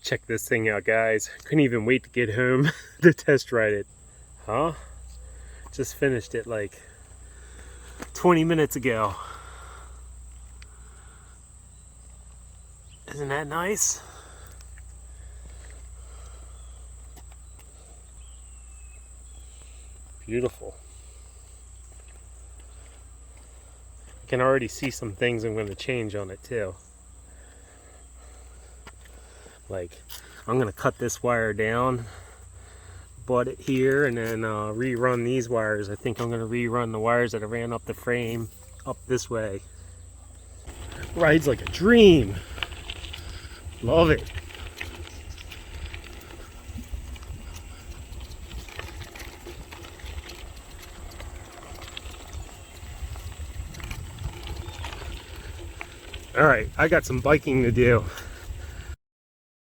Check this thing out, guys. Couldn't even wait to get home to test ride it. Huh? Just finished it like 20 minutes ago. Isn't that nice? Beautiful. I can already see some things I'm going to change on it too. Like, I'm going to cut this wire down, butt it here, and then rerun these wires. I think I'm going to rerun the wires that I ran up the frame up this way. Rides like a dream. Love it. All right, I got some biking to do.